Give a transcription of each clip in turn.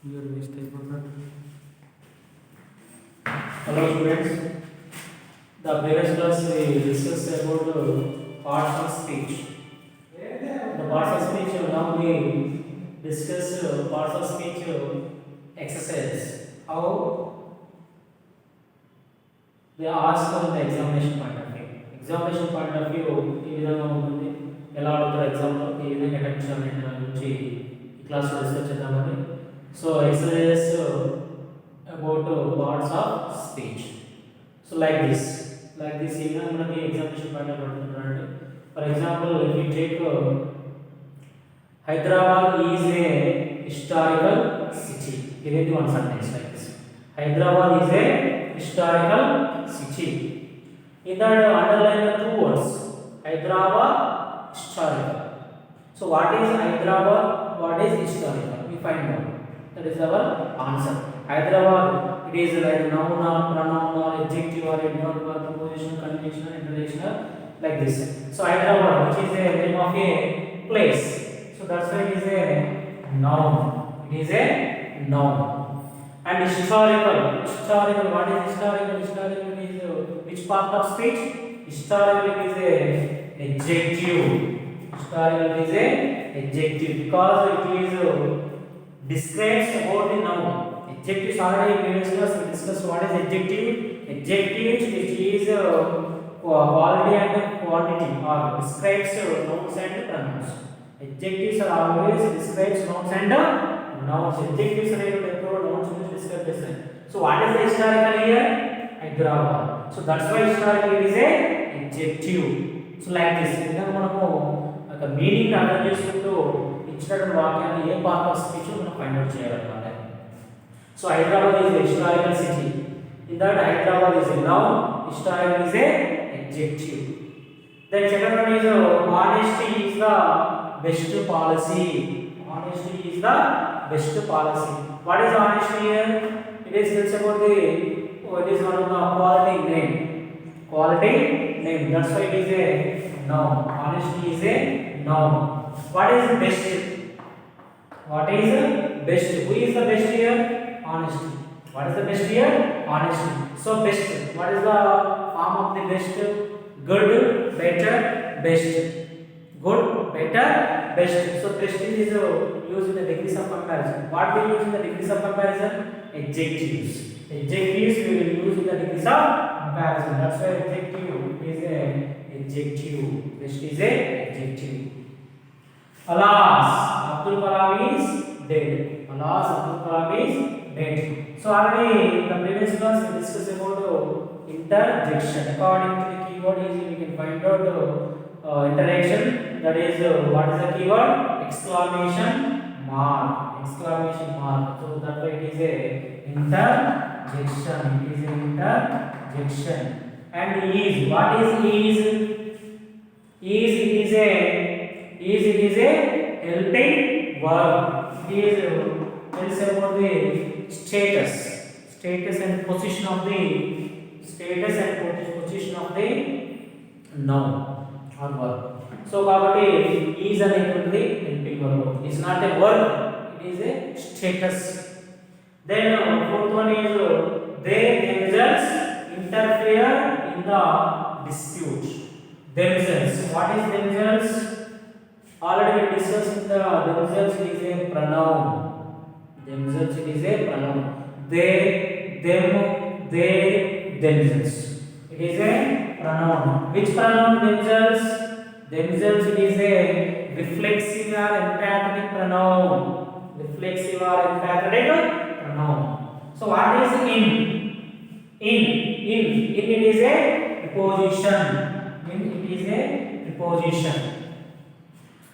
Here waste అయిపోతుంది. Hello students. The previous class we discussed about parts of speech. The parts of speech now we discuss parts of speech exercise. How they ask on the examination point of view. Examination point of view ఈ విధంగా ఉంటుంది. ఎలా అడుగుతారు exam లో ఈ విధంగా attempt చేయాలి గురించి ఈ క్లాస్ లో డిస్కస్ చేద్దామండి. So exercise about parts of speech. So like this even మనకి examination point of అడుగుతున్నారండి. For example, if we take Hyderabad is a historical city. Give it one sentence like this. Hyderabad is a historical city. In that underline the two words. Hyderabad historical. So what is Hyderabad? What is historical? We find out. That is our answer. Hyderabad, it is like noun or pronoun or adjective or adverb or preposition, conjunction, interjection, like this. So Hyderabad, which is a name of a place. So that's why it is a noun. It is a noun. And historical, what is historical? Historical is which part of speech? Historical is a adjective. Historical is a adjective because it is describes about the noun. Adjectives already previous class we discussed what is adjective. Adjectives which is quality and quantity or describes nouns and pronouns. Adjectives are always describes nouns and nouns. Adjectives are nouns which describe person. So what is the historical here? Hyderabad. So that's why historical is a adjective. So like this idanga manamu aka meaning అర్థం చేసుకుంటూ ఇచ్చినటువంటి వాక్యాన్ని ఏ part of speech మనం find out చేయాలన్నమాట. So Hyderabad is a historical city. In that Hyderabad is a noun, historical is a adjective. Then second one is honesty is the best policy. Honesty is the best policy. What is honesty here? It is tells about the it is one of the quality name. Quality name. That's why it is a noun. Honesty is a noun. What is best? What is best? Who is the best here? Honesty. What is the best here? Honesty. So best. What is the form of the best? Good, better, best. Good, better, best. So best is used in the degrees of comparison. What we use in the degrees of comparison? Adjectives. Adjectives we will use in the degrees of comparison. That's why adjective is a adjective. Best is a adjective. Alas, Abdul Kalam is dead. Alas, Abdul Kalam is dead. So already in the previous class we discussed about interjection. According to the keyword easily we can find out interjection. That is what is the keyword? Exclamation mark. Exclamation mark. So that way it is a interjection. It is an interjection. And is. What is is? Is it is a helping verb. It is tells about the status and position of the noun or verb. So kabatti is అనేటువంటి helping verb. It is not a verb, it is a status. Then fourth one is they themselves interfere in the dispute. Themselves. What is themselves? Already we discussed in the themselves it is a pronoun. Themselves it is a pronoun. They, them, they, themselves. It is a pronoun. Which pronoun? Themselves. Themselves it is a reflexive or emphatic pronoun. Reflexive or emphatic pronoun. So what is in? In it is a preposition. In it is a preposition.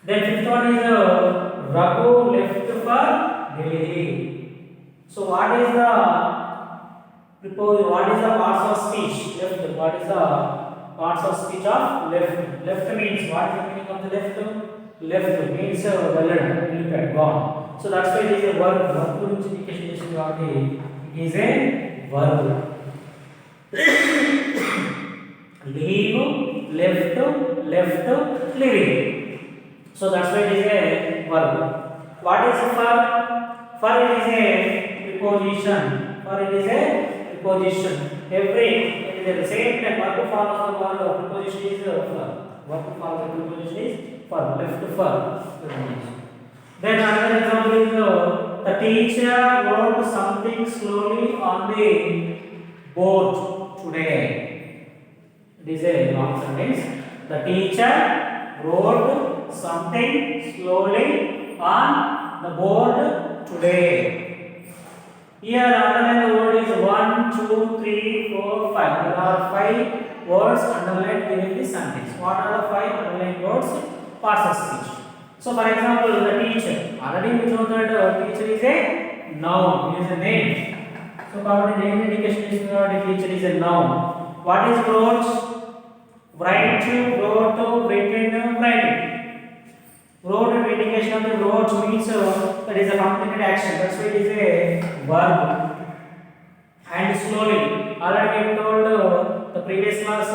Then fifth one is Raghu left for Delhi. So what is the parts of speech? Left. What is the parts of speech of left? Left means what is the meaning of the left? Left means well gone. So that's why it is a verb. Verb గురించి discussion చేసిన కాబట్టి it is a verb. Leave, left, leaving. So that's why it is a verb. What is for? For it is a preposition. For it is a preposition. Every it is the same time verb follows the verb. Preposition is for. Verb follows the preposition is for. Left for. Then another example is the teacher wrote something slowly on the board today. It is a long sentence. The teacher wrote something slowly on the board today. Here underline the word is 1, 2, 3, 4, 5. There are 5 words underlined in this sentence. What are the 5 underlined words? Parts of speech. So for example, the teacher. Already we know that teacher is a noun. It is a name. So our name indication is that the teacher is a noun. What is wrote? Write, wrote, written, writing. Wrote indication of the wrote means that is a completed action. That's why it is a verb. And slowly. Already we told the previous class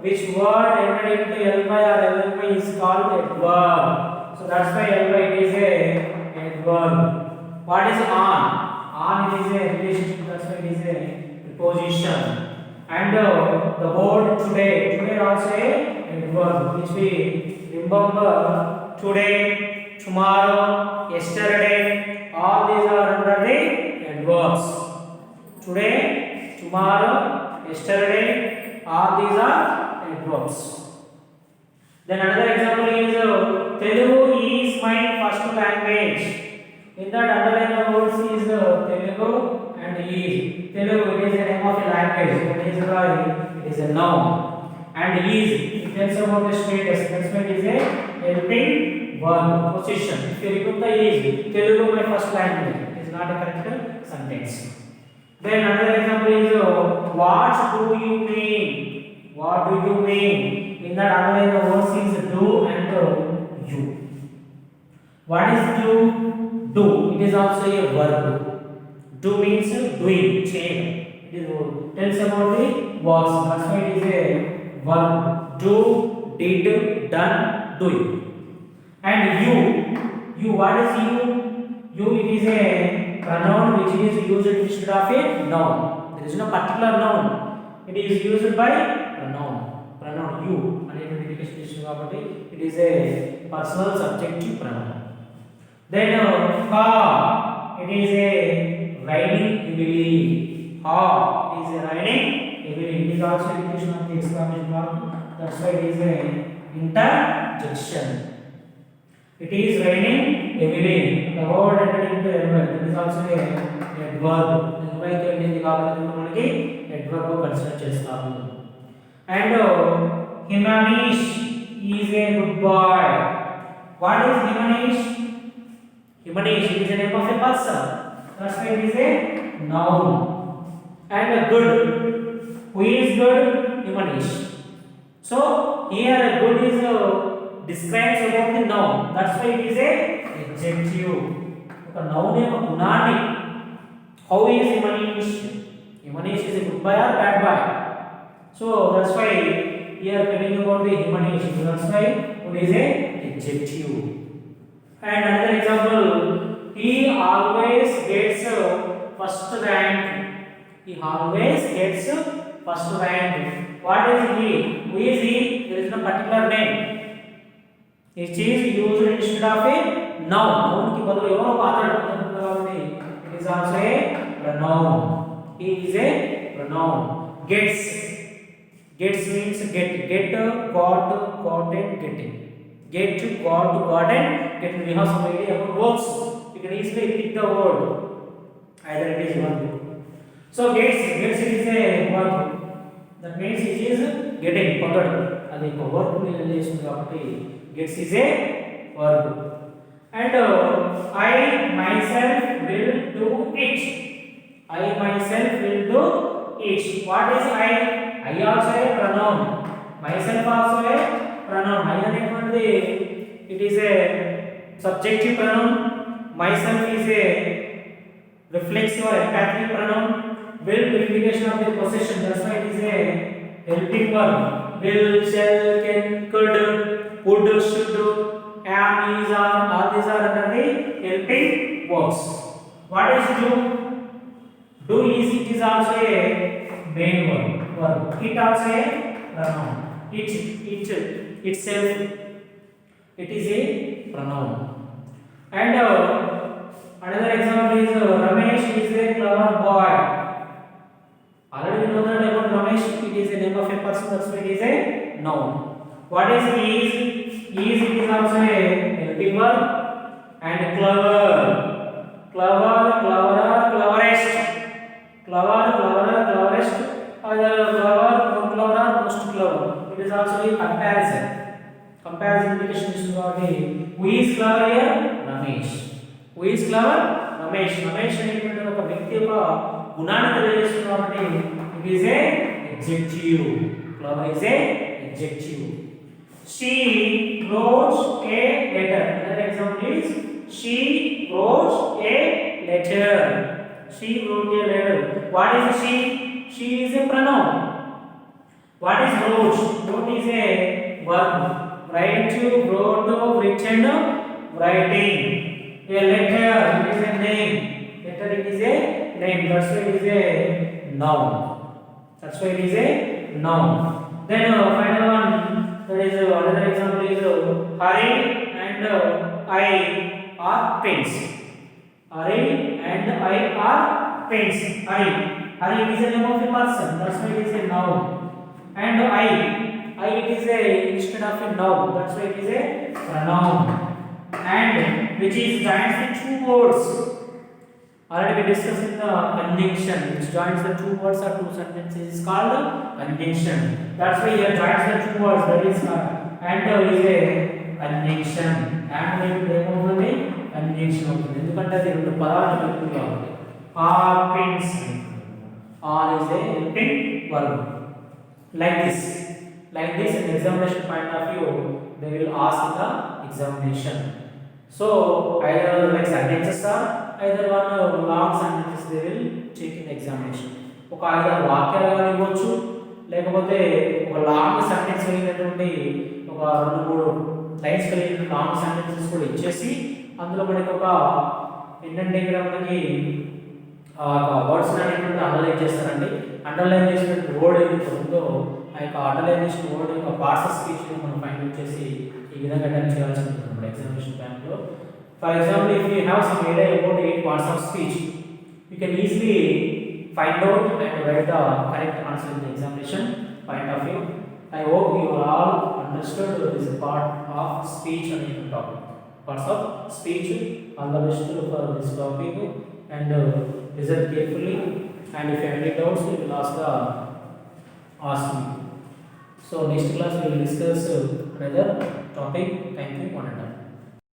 which word ended into ly or lly is called a verb. So that's why ly is a verb. What is on? On is a relationship. That's why it is a preposition. And the word today. Today also a verb which we remember. Today, tomorrow, yesterday, all these are under the adverbs. Today, tomorrow, yesterday, all these are adverbs. Then another example is Telugu is my first language. In that underline the words is Telugu and is. Telugu is the name of a language. That is why it is a noun. And is it tells about the status. That's why it is a helping verb position. If you remove the is, Telugu my first language. It is not a correct sentence. Then another example is what do you mean? What do you mean? In that underline the words is do and you. What is do? Do. It is also a verb. Do means doing, change. It is tells about the works. That's why it is a verb. Do, did, done, doing. And you what is you? You it is a pronoun which is used instead of a noun. There is no particular noun. It is used by pronoun. Pronoun you. It is a personal subjective pronoun. Then car. It is a riding heavily. How? It is a riding heavily. It is also indication of the exclamation mark. That's why it is a interjection. It is raining heavily. The word entered into adverb. It is also a adverb. Adverb ending కాబట్టి మనకి adverb consider చేస్తాము. And Himanish is a good boy. What is Himanish? Himanish is the name of a person. That's why it is a noun. And good. Who is good? Himanish. So here good is describes about the noun. That's why it is a adjective. ఒక noun యొక్క గుణాన్ని. How is Himanish? Himanish is a good boy or bad boy? So that's why here telling about the Himanish. That's why it is a adjective. And another example, he always gets first rank. He always gets first rank. What is he? Who is he? There is no particular name. It is used instead of a noun. Noun ki badal evaro aatadu kabatti it is also a pronoun. He is a pronoun. Gets means get, got, gotten, getting. Get, got, gotten, getting. We have some idea about verbs. You can easily pick the word. Either it is one. So gets is a verb. That means it is getting. అది ఒక work చేస్తుంది కాబట్టి gets is a verb. And I myself will do it. I myself will do it. What is I? I also a pronoun. Myself also a pronoun. I అనేటువంటిది it is a subjective pronoun. Myself is a reflexive or emphatic pronoun. Will indication of the possession. That's why it is a helping verb. Will, shall, can, could, would, should, am, is, are, all these are under the helping verbs. What is do? Do is it is also a main verb. It also a pronoun. Itself it is a pronoun. And another example is Ramesh is a clever boy. Already we know that about Ramesh. It is a name of a person. That's why it is a noun. What is is? Is it is also a helping verb. And clever, cleverer, cleverest. Cleverest, either clever, more clever, most clever. It is also a comparison. Comparison indication is who is clever here? Ramesh. Who is clever? Ramesh. Ramesh అనేటువంటి ఒక వ్యక్తి యొక్క గుణాన్ని తెలియజేస్తుంది కాబట్టి it is a adjective. Clever is a adjective. She wrote a letter. Another example is she wrote a letter. She wrote a letter. What is she? She is a pronoun. What is wrote? Wrote is a verb. Write, wrote, written, writing. A letter, it is a name. Letter, it is a name. That's why it is a noun. That's why it is a noun. Then final one. That is another example is Hari and I are pens. Hari and I are pens. Hari is a name of a person. That's why it is a noun. And I it is a instead of a noun. That's why it is a pronoun. And which is joins the two words. Already we discussed in the conjunction, which joins the two words or two sentences is called conjunction. That's why here joins the two words. That is and is a conjunction. And we will conjunction అవుతుంది ఎందుకంటే అది రెండు పదాలు కలిపి కాబట్టి are pens are is a helping verb like this in examination point of view they will ask in the examination. So either like sentences or either one long sentences they will check in the examination. ఒక either వాక్యాలు ఇవ్వచ్చు లేకపోతే ఒక long sentence కలిగినటువంటి ఒక రెండు మూడు lines కలిగిన లాంగ్ సెంటెన్సెస్ కూడా ఇచ్చేసి అందులో మనకి ఒక ఏంటంటే ఇక్కడ మనకి వర్డ్స్ అనేటువంటి అండర్లైన్ చేస్తారండి. అండర్లైన్ చేసినటువంటి వర్డ్ ఏదైతే ఉందో ఆ యొక్క అండర్లైన్ చేసిన వర్డ్ యొక్క పార్ట్స్ ఆఫ్ స్పీచ్ మనం ఫైండ్ అవుట్ చేసి ఈ విధంగా అటెంప్ట్ చేయాల్సి ఉంటుంది ఎగ్జామినేషన్ టైంలో. For example if you have some idea about 8 parts of speech you can easily find out and write the correct answer in the examination point of view. I hope you all understood this part of speech and topic. Parts of speech. All the best for this topic and listen carefully. And if you have any doubts, you will ask me. So next class we will discuss another topic. Thank you, one and all.